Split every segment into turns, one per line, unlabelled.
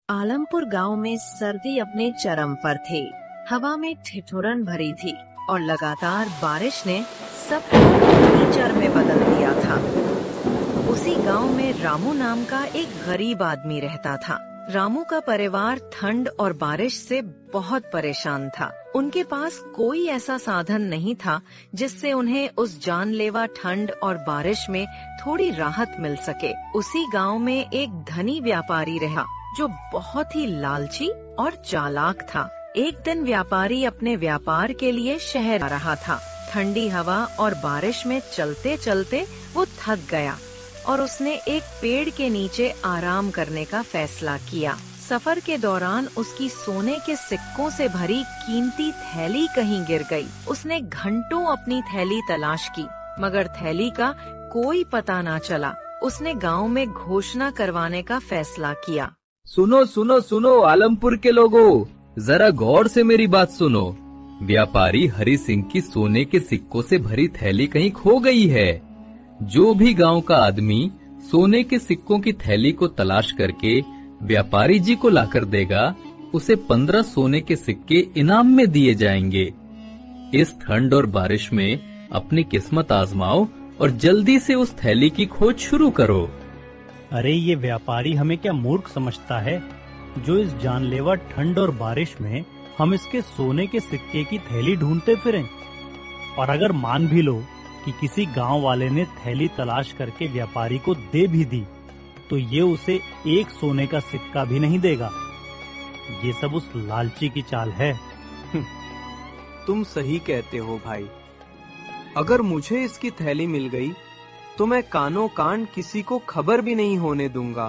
आलमपुर गांव में सर्दी अपने चरम पर थे। हवा में ठिठुरन भरी थी और लगातार बारिश ने सब कीचड़ में बदल दिया था। उसी गांव में रामू नाम का एक गरीब आदमी रहता था। रामू का परिवार ठंड और बारिश से बहुत परेशान था। उनके पास कोई ऐसा साधन नहीं था जिससे उन्हें उस जानलेवा ठंड और बारिश में थोड़ी राहत मिल सके। उसी गांव में एक धनी व्यापारी रहा जो बहुत ही लालची और चालाक था। एक दिन व्यापारी अपने व्यापार के लिए शहर आ रहा था। ठंडी हवा और बारिश में चलते चलते वो थक गया और उसने एक पेड़ के नीचे आराम करने का फैसला किया। सफर के दौरान उसकी सोने के सिक्कों से भरी कीमती थैली कहीं गिर गई। उसने घंटों अपनी थैली तलाश की मगर थैली का कोई पता ना चला। उसने गांव में घोषणा करवाने का फैसला किया।
सुनो सुनो सुनो आलमपुर के लोगों, जरा गौर से मेरी बात सुनो। व्यापारी हरि सिंह की सोने के सिक्कों से भरी थैली कहीं खो गई है। जो भी गांव का आदमी सोने के सिक्कों की थैली को तलाश करके व्यापारी जी को लाकर देगा, उसे 15 सोने के सिक्के इनाम में दिए जाएंगे। इस ठंड और बारिश में अपनी किस्मत आजमाओ और जल्दी से उस थैली की खोज शुरू करो।
अरे ये व्यापारी हमें क्या मूर्ख समझता है, जो इस जानलेवा ठंड और बारिश में हम इसके सोने के सिक्के की थैली ढूंढते फिरें। और अगर मान भी लो कि किसी गांव वाले ने थैली तलाश करके व्यापारी को दे भी दी, तो ये उसे एक सोने का सिक्का भी नहीं देगा। ये सब उस लालची की चाल है।
तुम सही कहते हो भाई। अगर मुझे इसकी थैली मिल गई तो मैं कानो कान किसी को खबर भी नहीं होने दूंगा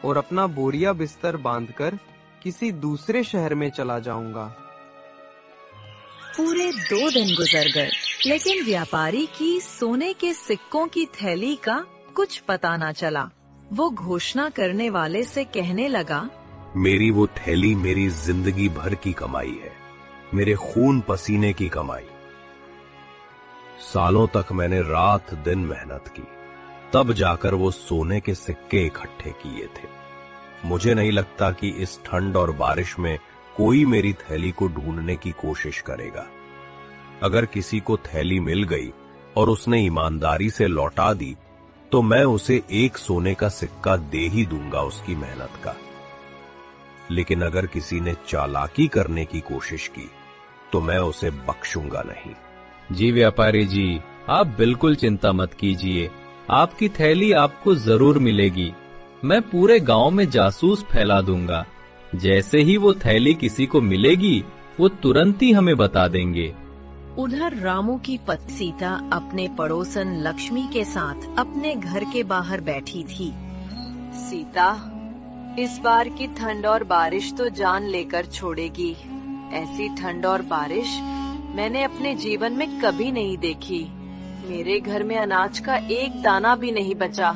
और अपना बोरिया बिस्तर बांधकर किसी दूसरे शहर में चला जाऊंगा।
पूरे 2 दिन गुजर गए, लेकिन व्यापारी की सोने के सिक्कों की थैली का कुछ पता ना चला। वो घोषणा करने वाले से कहने लगा,
मेरी वो थैली मेरी जिंदगी भर की कमाई है, मेरे खून पसीने की कमाई। सालों तक मैंने रात दिन मेहनत की, तब जाकर वो सोने के सिक्के इकट्ठे किए थे। मुझे नहीं लगता कि इस ठंड और बारिश में कोई मेरी थैली को ढूंढने की कोशिश करेगा। अगर किसी को थैली मिल गई और उसने ईमानदारी से लौटा दी, तो मैं उसे एक सोने का सिक्का दे ही दूंगा उसकी मेहनत का। लेकिन अगर किसी ने चालाकी करने की कोशिश की, तो मैं उसे बख्शूंगा नहीं।
जी व्यापारी जी, आप बिल्कुल चिंता मत कीजिए, आपकी थैली आपको जरूर मिलेगी। मैं पूरे गांव में जासूस फैला दूंगा। जैसे ही वो थैली किसी को मिलेगी, वो तुरंत ही हमें बता देंगे।
उधर रामू की पत्नी सीता अपने पड़ोसन लक्ष्मी के साथ अपने घर के बाहर बैठी थी।
सीता, इस बार की ठंड और बारिश तो जान लेकर छोड़ेगी। ऐसी ठंड और बारिश मैंने अपने जीवन में कभी नहीं देखी। मेरे घर में अनाज का एक दाना भी नहीं बचा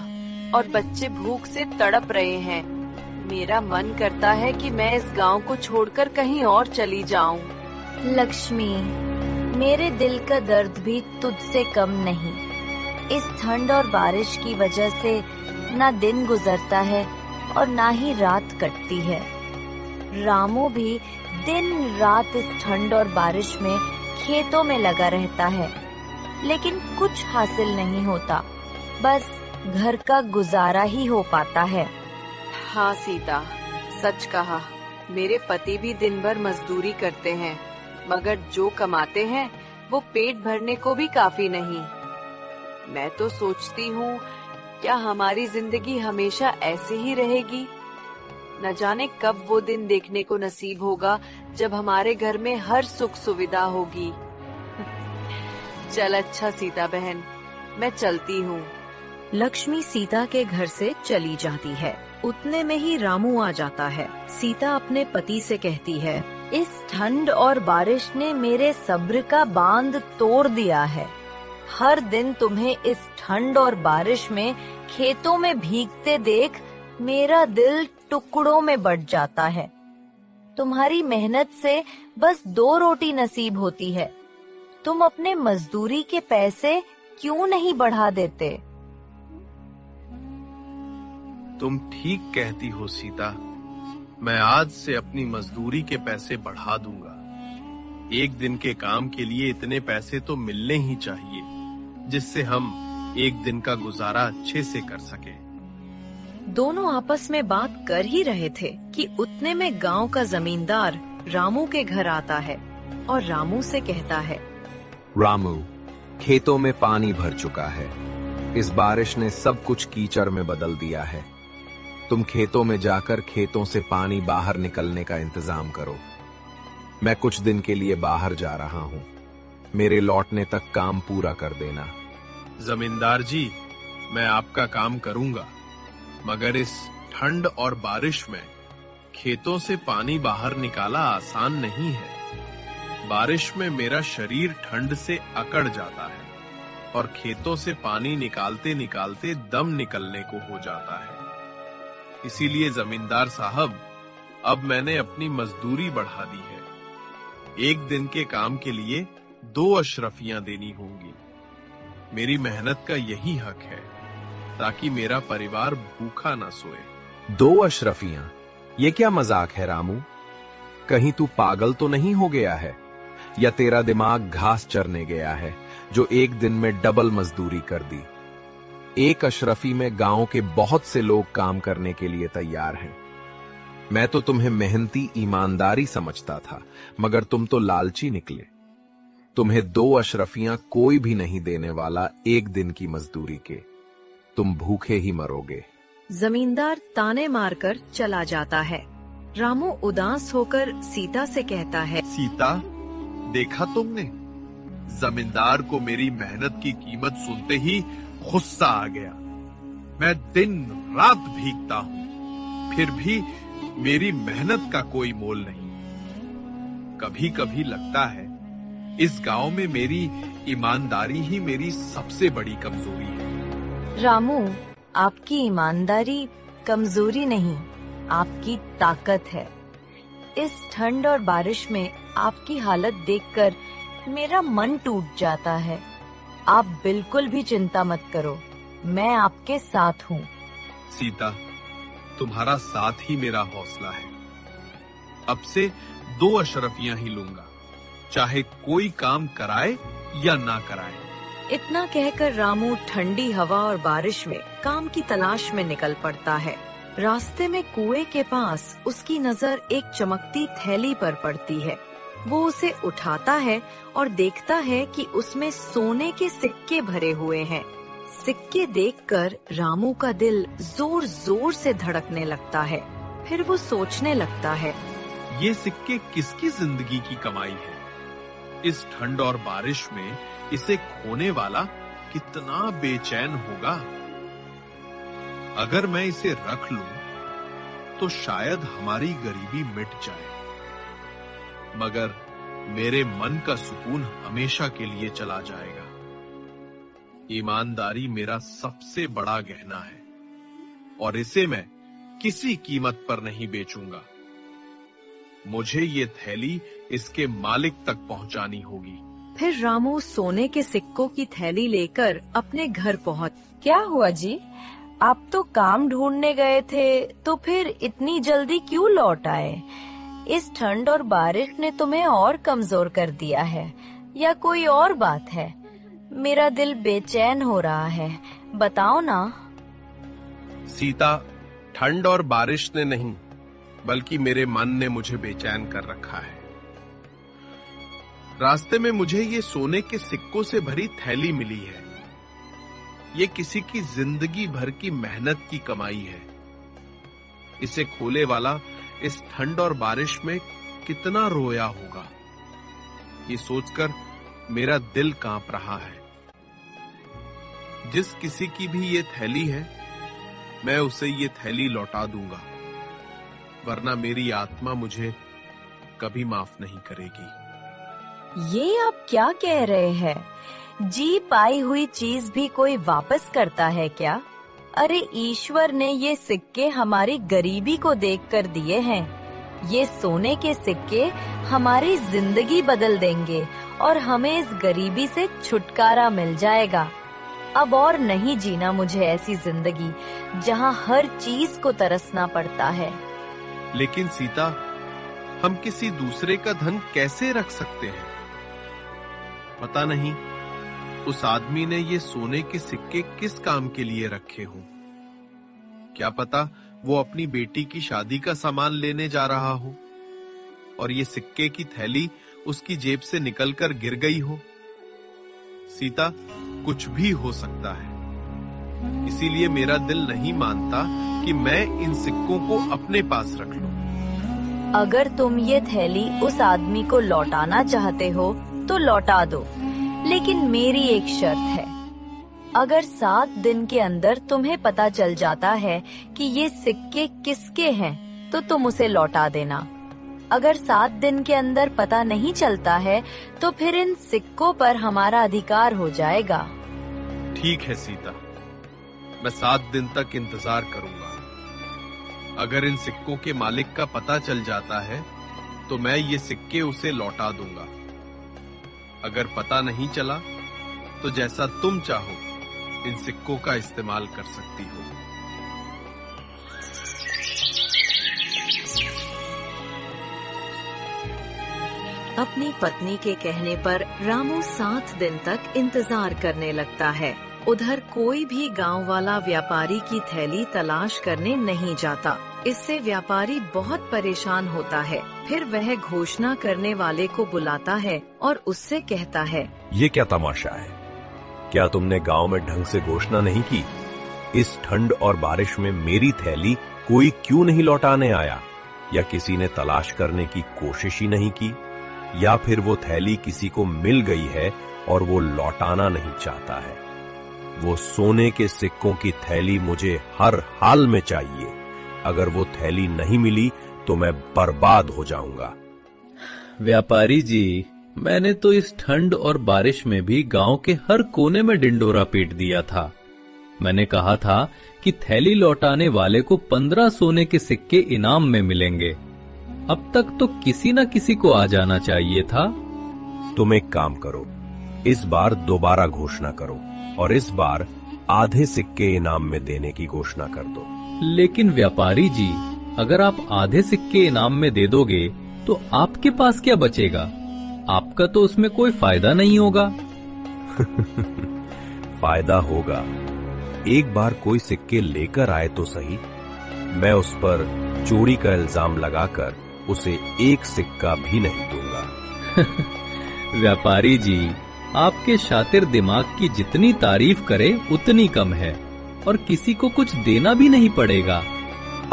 और बच्चे भूख से तड़प रहे हैं। मेरा मन करता है कि मैं इस गांव को छोड़कर कहीं और चली जाऊं।
लक्ष्मी, मेरे दिल का दर्द भी तुझसे कम नहीं। इस ठंड और बारिश की वजह से ना दिन गुजरता है और ना ही रात कटती है। रामू भी दिन रात इस ठंड और बारिश में खेतों में लगा रहता है, लेकिन कुछ हासिल नहीं होता। बस घर का गुजारा ही हो पाता है।
हाँ सीता, सच कहा। मेरे पति भी दिन भर मजदूरी करते हैं, मगर जो कमाते हैं वो पेट भरने को भी काफी नहीं। मैं तो सोचती हूँ, क्या हमारी जिंदगी हमेशा ऐसे ही रहेगी? न जाने कब वो दिन देखने को नसीब होगा जब हमारे घर में हर सुख सुविधा होगी। चल अच्छा सीता बहन, मैं चलती हूँ।
लक्ष्मी सीता के घर से चली जाती है। उतने में ही रामू आ जाता है। सीता अपने पति से कहती है,
इस ठंड और बारिश ने मेरे सब्र का बांध तोड़ दिया है। हर दिन तुम्हें इस ठंड और बारिश में खेतों में भीगते देख मेरा दिल टुकड़ों में बट जाता है। तुम्हारी मेहनत से बस 2 रोटी नसीब होती है। तुम अपने मजदूरी के पैसे क्यों नहीं बढ़ा देते?
तुम ठीक कहती हो सीता।
मैं आज से अपनी मजदूरी के पैसे बढ़ा दूंगा। एक दिन के काम के लिए इतने पैसे तो मिलने ही चाहिए, जिससे हम एक दिन का गुजारा अच्छे से कर सके।
दोनों आपस में बात कर ही रहे थे कि उतने में गांव का जमींदार रामू के घर आता है और रामू से कहता है,
रामू, खेतों में पानी भर चुका है। इस बारिश ने सब कुछ कीचड़ में बदल दिया है। तुम खेतों में जाकर खेतों से पानी बाहर निकलने का इंतजाम करो। मैं कुछ दिन के लिए बाहर जा रहा हूं। मेरे लौटने तक काम पूरा कर देना।
जमींदार जी, मैं आपका काम करूंगा, मगर इस ठंड और बारिश में खेतों से पानी बाहर निकाला आसान नहीं है। बारिश में मेरा शरीर ठंड से अकड़ जाता है और खेतों से पानी निकालते निकालते दम निकलने को हो जाता है। इसीलिए जमींदार साहब, अब मैंने अपनी मजदूरी बढ़ा दी है। एक दिन के काम के लिए 2 अशरफियां देनी होंगी। मेरी मेहनत का यही हक है, ताकि मेरा परिवार भूखा ना सोए।
2 अशरफियां? ये क्या मजाक है रामू? कहीं तू पागल तो नहीं हो गया है, या तेरा दिमाग घास चरने गया है, जो एक दिन में डबल मजदूरी कर दी? एक अशरफी में गांव के बहुत से लोग काम करने के लिए तैयार हैं। मैं तो तुम्हें मेहनती ईमानदारी समझता था, मगर तुम तो लालची निकले। तुम्हें 2 अशरफियां कोई भी नहीं देने वाला एक दिन की मजदूरी के। तुम भूखे ही मरोगे।
जमींदार ताने मारकर चला जाता है। रामू उदास होकर सीता से कहता है,
सीता, देखा तुमने? जमींदार को मेरी मेहनत की कीमत सुनते ही गुस्सा आ गया। मैं दिन रात भीगता हूँ, फिर भी मेरी मेहनत का कोई मोल नहीं। कभी कभी लगता है इस गांव में मेरी ईमानदारी ही मेरी सबसे बड़ी कमजोरी है।
रामू, आपकी ईमानदारी कमजोरी नहीं, आपकी ताकत है। इस ठंड और बारिश में आपकी हालत देखकर मेरा मन टूट जाता है। आप बिल्कुल भी चिंता मत करो, मैं आपके साथ हूँ।
सीता, तुम्हारा साथ ही मेरा हौसला है। अब से 2 अशरफियां ही लूंगा, चाहे कोई काम कराए या ना कराए।
इतना कहकर रामू ठंडी हवा और बारिश में काम की तलाश में निकल पड़ता है। रास्ते में कुएं के पास उसकी नजर एक चमकती थैली पर पड़ती है। वो उसे उठाता है और देखता है कि उसमें सोने के सिक्के भरे हुए हैं। सिक्के देखकर रामू का दिल जोर जोर से धड़कने लगता है। फिर वो सोचने लगता है,
ये सिक्के किसकी जिंदगी की कमाई है? इस ठंड और बारिश में इसे खोने वाला कितना बेचैन होगा। अगर मैं इसे रख लूं, तो शायद हमारी गरीबी मिट जाए, मगर मेरे मन का सुकून हमेशा के लिए चला जाएगा। ईमानदारी मेरा सबसे बड़ा गहना है और इसे मैं किसी कीमत पर नहीं बेचूंगा। मुझे ये थैली इसके मालिक तक पहुंचानी होगी।
फिर रामू सोने के सिक्कों की थैली लेकर अपने घर पहुंच।
क्या हुआ जी? आप तो काम ढूंढने गए थे, तो फिर इतनी जल्दी क्यों लौट आए? इस ठंड और बारिश ने तुम्हें और कमजोर कर दिया है, या कोई और बात है? मेरा दिल बेचैन हो रहा है, बताओ ना।
सीता, ठंड और बारिश ने नहीं, बल्कि मेरे मन ने मुझे बेचैन कर रखा है। रास्ते में मुझे ये सोने के सिक्कों से भरी थैली मिली है। ये किसी की जिंदगी भर की मेहनत की कमाई है। इसे खोले वाला इस ठंड और बारिश में कितना रोया होगा, ये सोचकर मेरा दिल कांप रहा है। जिस किसी की भी ये थैली है, मैं उसे ये थैली लौटा दूंगा, वरना मेरी आत्मा मुझे कभी माफ नहीं करेगी।
ये आप क्या कह रहे हैं? जी पाई हुई चीज भी कोई वापस करता है क्या? अरे ईश्वर ने ये सिक्के हमारी गरीबी को देखकर दिए हैं। ये सोने के सिक्के हमारी जिंदगी बदल देंगे और हमें इस गरीबी से छुटकारा मिल जाएगा। अब और नहीं जीना मुझे ऐसी जिंदगी जहाँ हर चीज को तरसना पड़ता है।
लेकिन सीता, हम किसी दूसरे का धन कैसे रख सकते हैं? पता नहीं उस आदमी ने ये सोने के सिक्के किस काम के लिए रखे हों। क्या पता वो अपनी बेटी की शादी का सामान लेने जा रहा हो और ये सिक्के की थैली उसकी जेब से निकलकर गिर गई हो। सीता, कुछ भी हो सकता है, इसीलिए मेरा दिल नहीं मानता कि मैं इन सिक्कों को अपने पास रख लूं।
अगर तुम ये थैली उस आदमी को लौटाना चाहते हो तो लौटा दो, लेकिन मेरी एक शर्त है। अगर 7 दिन के अंदर तुम्हें पता चल जाता है कि ये सिक्के किसके हैं तो तुम उसे लौटा देना। अगर 7 दिन के अंदर पता नहीं चलता है तो फिर इन सिक्कों पर हमारा अधिकार हो जाएगा।
ठीक है सीता, मैं 7 दिन तक इंतजार करूंगा। अगर इन सिक्कों के मालिक का पता चल जाता है तो मैं ये सिक्के उसे लौटा दूंगा। अगर पता नहीं चला तो जैसा तुम चाहो इन सिक्कों का इस्तेमाल कर सकती हो।
अपनी पत्नी के कहने पर रामू 7 दिन तक इंतजार करने लगता है। उधर कोई भी गांव वाला व्यापारी की थैली तलाश करने नहीं जाता। इससे व्यापारी बहुत परेशान होता है। फिर वह घोषणा करने वाले को बुलाता है और उससे कहता है,
ये क्या तमाशा है? क्या तुमने गांव में ढंग से घोषणा नहीं की? इस ठंड और बारिश में मेरी थैली कोई क्यों नहीं लौटाने आया? या किसी ने तलाश करने की कोशिश ही नहीं की? या फिर वो थैली किसी को मिल गई है और वो लौटाना नहीं चाहता है? वो सोने के सिक्कों की थैली मुझे हर हाल में चाहिए। अगर वो थैली नहीं मिली तो मैं बर्बाद हो जाऊंगा।
व्यापारी जी, मैंने तो इस ठंड और बारिश में भी गांव के हर कोने में डिंडोरा पीट दिया था। मैंने कहा था कि थैली लौटाने वाले को 15 सोने के सिक्के इनाम में मिलेंगे। अब तक तो किसी न किसी को आ जाना चाहिए था।
तुम एक काम करो, इस बार दोबारा घोषणा करो और इस बार आधे सिक्के इनाम में देने की घोषणा कर दो।
लेकिन व्यापारी जी, अगर आप आधे सिक्के इनाम में दे दोगे तो आपके पास क्या बचेगा? आपका तो उसमें कोई फायदा नहीं होगा।
फायदा होगा। एक बार कोई सिक्के लेकर आए तो सही। मैं उस पर चोरी का इल्जाम लगाकर उसे एक सिक्का भी नहीं दूंगा।
व्यापारी जी, आपके शातिर दिमाग की जितनी तारीफ करे उतनी कम है और किसी को कुछ देना भी नहीं पड़ेगा।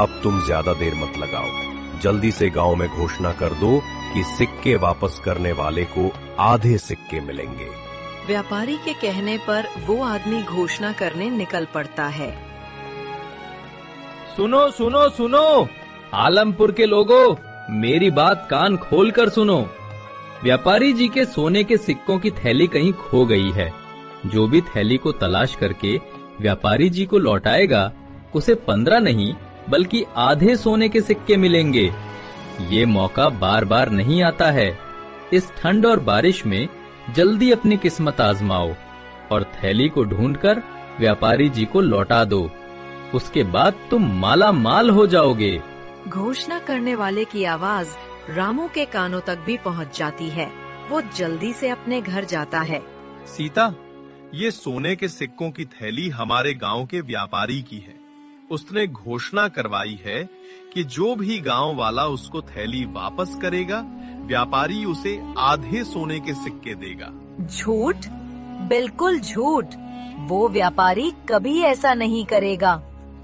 अब तुम ज्यादा देर मत लगाओ। जल्दी से गांव में घोषणा कर दो कि सिक्के वापस करने वाले को आधे सिक्के मिलेंगे।
व्यापारी के कहने पर वो आदमी घोषणा करने निकल पड़ता है।
सुनो सुनो सुनो, आलमपुर के लोगों, मेरी बात कान खोलकर सुनो। व्यापारी जी के सोने के सिक्कों की थैली कहीं खो गई है। जो भी थैली को तलाश करके व्यापारी जी को लौटाएगा उसे 15 नहीं बल्कि आधे सोने के सिक्के मिलेंगे। ये मौका बार बार नहीं आता है। इस ठंड और बारिश में जल्दी अपनी किस्मत आजमाओ और थैली को ढूंढकर व्यापारी जी को लौटा दो। उसके बाद तुम माला माल हो जाओगे।
घोषणा करने वाले की आवाज रामू के कानों तक भी पहुंच जाती है। वो जल्दी से अपने घर जाता है।
सीता, ये सोने के सिक्कों की थैली हमारे गांव के व्यापारी की है। उसने घोषणा करवाई है कि जो भी गांव वाला उसको थैली वापस करेगा, व्यापारी उसे आधे सोने के सिक्के देगा।
झूठ, बिल्कुल झूठ। वो व्यापारी कभी ऐसा नहीं करेगा।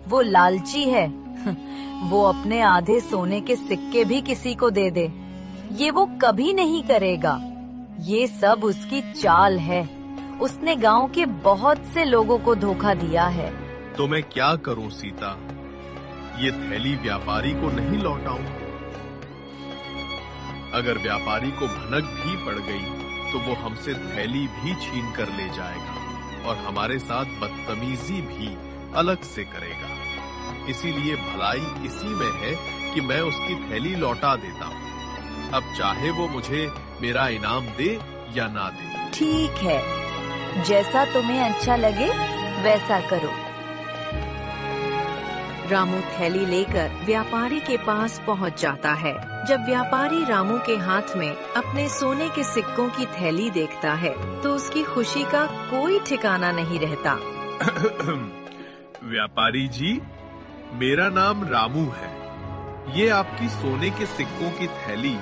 वो लालची है। वो अपने आधे सोने के सिक्के भी किसी को दे दे, ये वो कभी नहीं करेगा। ये सब उसकी चाल है। उसने गांव के बहुत से लोगों को धोखा दिया है।
तो मैं क्या करूं सीता? ये थैली व्यापारी को नहीं लौटाऊं? अगर व्यापारी को भनक भी पड़ गई तो वो हमसे थैली भी छीन कर ले जाएगा और हमारे साथ बदतमीजी भी अलग से करेगा। इसीलिए भलाई इसी में है कि मैं उसकी थैली लौटा देता हूँ। अब चाहे वो मुझे मेरा इनाम दे या ना दे।
ठीक है, जैसा तुम्हें अच्छा लगे वैसा करो।
रामू थैली लेकर व्यापारी के पास पहुंच जाता है। जब व्यापारी रामू के हाथ में अपने सोने के सिक्कों की थैली देखता है तो उसकी खुशी का कोई ठिकाना नहीं रहता।
व्यापारी जी, मेरा नाम रामू है। ये आपकी सोने के सिक्कों की थैली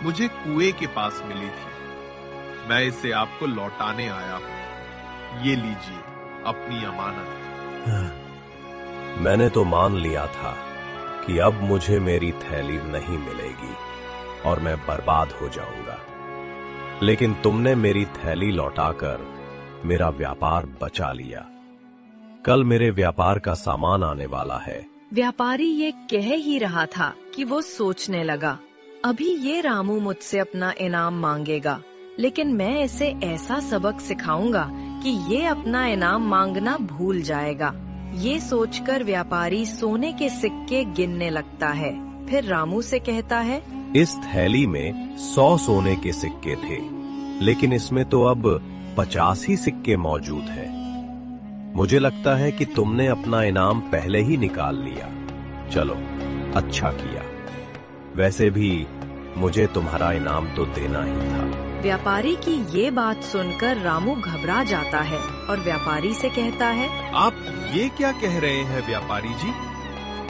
मुझे कुएं के पास मिली थी। मैं इसे आपको लौटाने आया हूँ। ये लीजिए अपनी अमानत।
मैंने तो मान लिया था कि अब मुझे मेरी थैली नहीं मिलेगी और मैं बर्बाद हो जाऊंगा, लेकिन तुमने मेरी थैली लौटाकर मेरा व्यापार बचा लिया। कल मेरे व्यापार का सामान आने वाला है।
व्यापारी ये कह ही रहा था कि वो सोचने लगा, अभी ये रामू मुझसे अपना इनाम मांगेगा, लेकिन मैं इसे ऐसा सबक सिखाऊंगा कि ये अपना इनाम मांगना भूल जाएगा। ये सोचकर व्यापारी सोने के सिक्के गिनने लगता है। फिर रामू से कहता है,
इस थैली में 100 सोने के सिक्के थे, लेकिन इसमें तो अब 50 ही सिक्के मौजूद हैं। मुझे लगता है कि तुमने अपना इनाम पहले ही निकाल लिया। चलो, अच्छा किया। वैसे भी मुझे तुम्हारा इनाम तो देना ही था।
व्यापारी की ये बात सुनकर रामू घबरा जाता है और व्यापारी से कहता है,
आप ये क्या कह रहे हैं व्यापारी जी?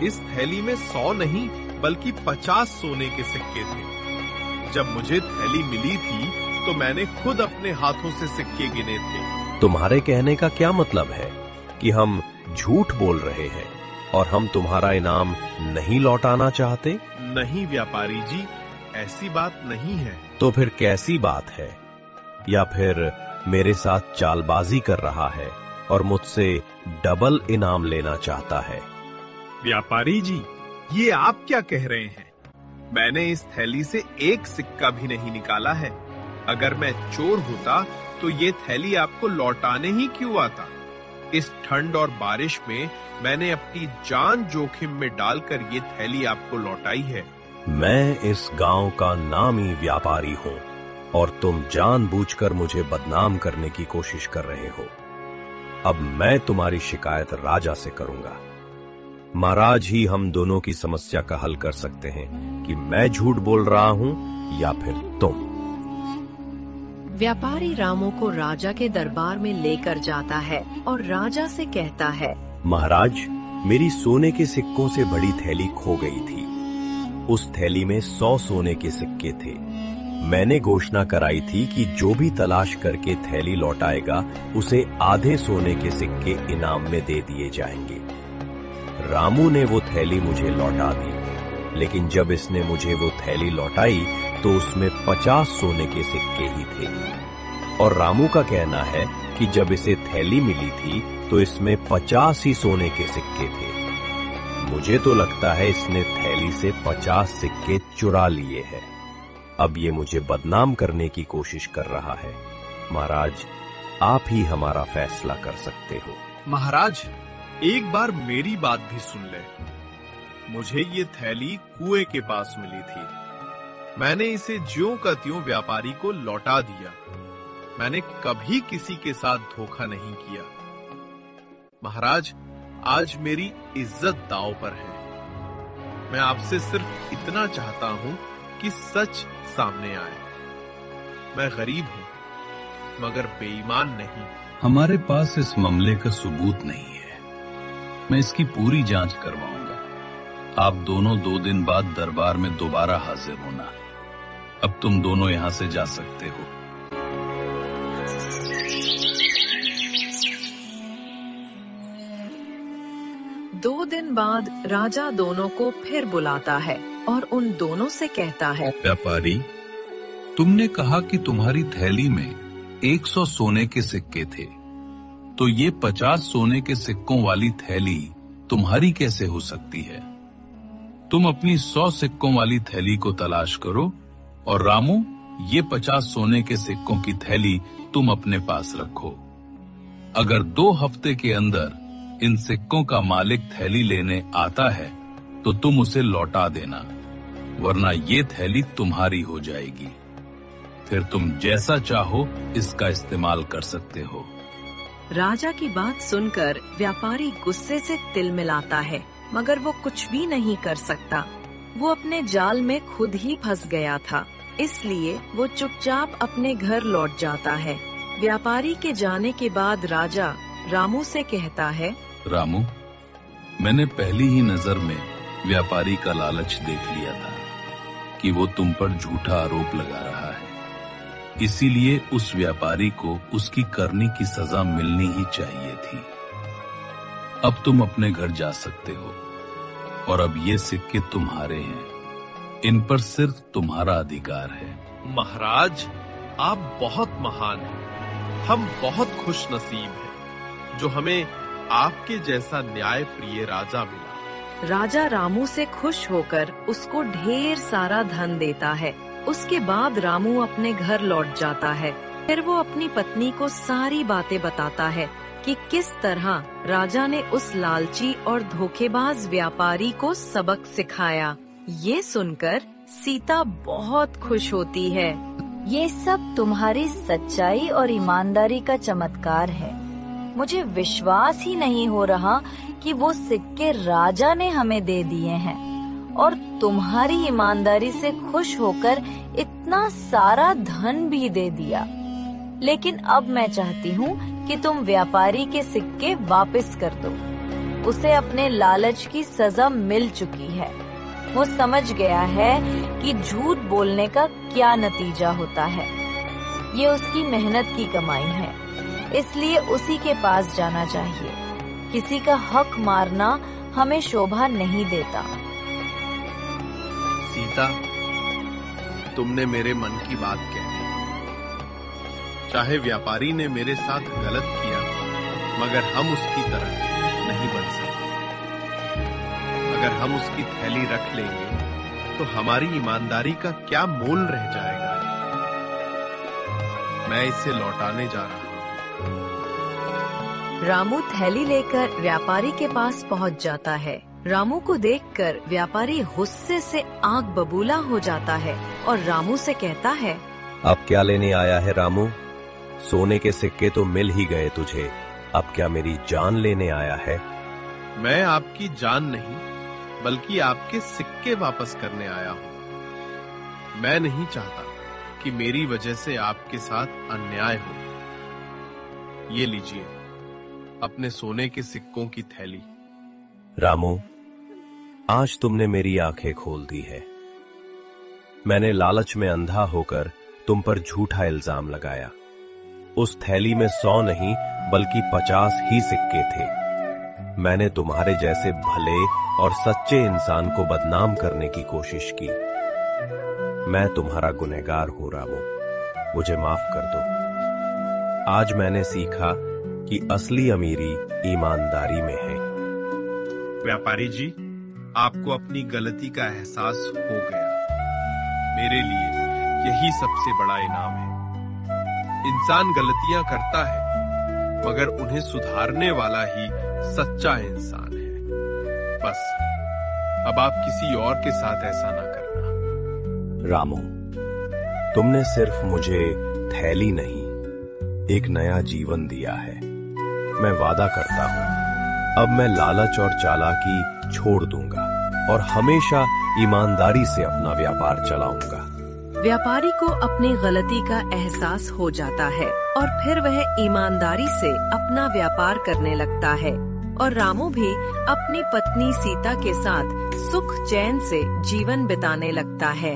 इस थैली में 100 नहीं बल्कि 50 सोने के सिक्के थे। जब मुझे थैली मिली थी तो मैंने खुद अपने हाथों से सिक्के गिने थे।
तुम्हारे कहने का क्या मतलब है कि हम झूठ बोल रहे हैं और हम तुम्हारा इनाम नहीं लौटाना चाहते?
नहीं व्यापारी जी, ऐसी बात नहीं है।
तो फिर कैसी बात है? या फिर मेरे साथ चालबाजी कर रहा है और मुझसे डबल इनाम लेना चाहता है?
व्यापारी जी, ये आप क्या कह रहे हैं? मैंने इस थैली से एक सिक्का भी नहीं निकाला है। अगर मैं चोर होता तो ये थैली आपको लौटाने ही क्यों आता? इस ठंड और बारिश में मैंने अपनी जान जोखिम में डालकर ये थैली आपको लौटाई है।
मैं इस गांव का नामी व्यापारी हूं और तुम जानबूझकर मुझे बदनाम करने की कोशिश कर रहे हो। अब मैं तुम्हारी शिकायत राजा से करूंगा। महाराज ही हम दोनों की समस्या का हल कर सकते हैं कि मैं झूठ बोल रहा हूं या फिर तुम।
व्यापारी रामू को राजा के दरबार में लेकर जाता है और राजा से कहता है,
महाराज, मेरी सोने के सिक्कों से बड़ी थैली खो गई थी। उस थैली में 100 सोने के सिक्के थे। मैंने घोषणा कराई थी कि जो भी तलाश करके थैली लौटाएगा उसे आधे सोने के सिक्के इनाम में दे दिए जाएंगे। रामू ने वो थैली मुझे लौटा दी, लेकिन जब इसने मुझे वो थैली लौटाई तो उसमें 50 सोने के सिक्के ही थे। और रामू का कहना है कि जब इसे थैली मिली थी तो इसमें 50 ही सोने के सिक्के थे। मुझे तो लगता है इसने थैली से 50 सिक्के चुरा लिए हैं। अब ये मुझे बदनाम करने की कोशिश कर रहा है। महाराज, आप ही हमारा फैसला कर सकते हो।
महाराज, एक बार मेरी बात भी सुन ले। मुझे ये थैली कुएं के पास मिली थी। मैंने इसे ज्यों का त्यों व्यापारी को लौटा दिया। मैंने कभी किसी के साथ धोखा नहीं किया। महाराज, आज मेरी इज्जत दांव पर है। मैं आपसे सिर्फ इतना चाहता हूं कि सच सामने आए। मैं गरीब हूं मगर बेईमान नहीं।
हमारे पास इस मामले का सबूत नहीं है। मैं इसकी पूरी जांच करवाऊंगा। आप दोनों 2 दिन बाद दरबार में दोबारा हाजिर होना। अब तुम दोनों यहां से जा सकते हो।
2 दिन बाद राजा दोनों को फिर बुलाता है और उन दोनों से कहता है,
व्यापारी, तुमने कहा कि तुम्हारी थैली में 100 सोने के सिक्के थे, तो ये 50 सोने के सिक्कों वाली थैली तुम्हारी कैसे हो सकती है? तुम अपनी 100 सिक्कों वाली थैली को तलाश करो और रामू, ये 50 सोने के सिक्कों की थैली तुम अपने पास रखो। अगर 2 हफ्ते के अंदर इन सिक्कों का मालिक थैली लेने आता है तो तुम उसे लौटा देना, वरना ये थैली तुम्हारी हो जाएगी। फिर तुम जैसा चाहो इसका इस्तेमाल कर सकते हो।
राजा की बात सुनकर व्यापारी गुस्से से तिलमिलाता है मगर वो कुछ भी नहीं कर सकता। वो अपने जाल में खुद ही फंस गया था, इसलिए वो चुपचाप अपने घर लौट जाता है। व्यापारी के जाने के बाद राजा रामू से कहता है,
रामू, मैंने पहली ही नजर में व्यापारी का लालच देख लिया था कि वो तुम पर झूठा आरोप लगा रहा है, इसीलिए उस व्यापारी को उसकी करनी की सजा मिलनी ही चाहिए थी। अब तुम अपने घर जा सकते हो और अब ये सिक्के तुम्हारे हैं, इन पर सिर्फ तुम्हारा अधिकार है।
महाराज, आप बहुत महान हैं। हम बहुत खुश नसीब हैं जो हमें आपके जैसा न्याय प्रिय राजा मिला।
राजा रामू से खुश होकर उसको ढेर सारा धन देता है। उसके बाद रामू अपने घर लौट जाता है। फिर वो अपनी पत्नी को सारी बातें बताता है कि किस तरह राजा ने उस लालची और धोखेबाज व्यापारी को सबक सिखाया। ये सुनकर सीता बहुत खुश होती है।
ये सब तुम्हारी सच्चाई और ईमानदारी का चमत्कार है। मुझे विश्वास ही नहीं हो रहा कि वो सिक्के राजा ने हमें दे दिए हैं और तुम्हारी ईमानदारी से खुश होकर इतना सारा धन भी दे दिया। लेकिन अब मैं चाहती हूँ कि तुम व्यापारी के सिक्के वापस कर दो। उसे अपने लालच की सजा मिल चुकी है। वो समझ गया है कि झूठ बोलने का क्या नतीजा होता है। ये उसकी मेहनत की कमाई है, इसलिए उसी के पास जाना चाहिए। किसी का हक मारना हमें शोभा नहीं देता।
सीता, तुमने मेरे मन की बात कह दी। चाहे व्यापारी ने मेरे साथ गलत किया, मगर हम उसकी तरह नहीं बन सकते। अगर हम उसकी थैली रख लेंगे तो हमारी ईमानदारी का क्या मोल रह जाएगा। मैं इसे लौटाने जा रहा हूँ।
रामू थैली लेकर व्यापारी के पास पहुंच जाता है। रामू को देखकर व्यापारी गुस्से से आग बबूला हो जाता है और रामू से कहता है,
अब क्या लेने आया है रामू? सोने के सिक्के तो मिल ही गए तुझे, अब क्या मेरी जान लेने आया है?
मैं आपकी जान नहीं, बल्कि आपके सिक्के वापस करने आया हूँ। मैं नहीं चाहता कि मेरी वजह से आपके साथ अन्याय हो। ये लीजिए अपने सोने के सिक्कों की थैली।
रामू, आज तुमने मेरी आंखें खोल दी है। मैंने लालच में अंधा होकर तुम पर झूठा इल्जाम लगाया। उस थैली में 100 नहीं बल्कि 50 ही सिक्के थे। मैंने तुम्हारे जैसे भले और सच्चे इंसान को बदनाम करने की कोशिश की। मैं तुम्हारा गुनहगार हूं रामू, मुझे माफ कर दो। आज मैंने सीखा कि असली अमीरी ईमानदारी में है।
व्यापारी जी, आपको अपनी गलती का एहसास हो गया। मेरे लिए यही सबसे बड़ा इनाम है। इंसान गलतियां करता है, मगर उन्हें सुधारने वाला ही सच्चा इंसान है। बस अब आप किसी और के साथ ऐसा ना करना।
रामू, तुमने सिर्फ मुझे थैली नहीं, एक नया जीवन दिया है। मैं वादा करता हूं, अब मैं लालच और चालाकी छोड़ दूंगा और हमेशा ईमानदारी से अपना व्यापार चलाऊंगा।
व्यापारी को अपनी गलती का एहसास हो जाता है और फिर वह ईमानदारी से अपना व्यापार करने लगता है और रामू भी अपनी पत्नी सीता के साथ सुख चैन से जीवन बिताने लगता है।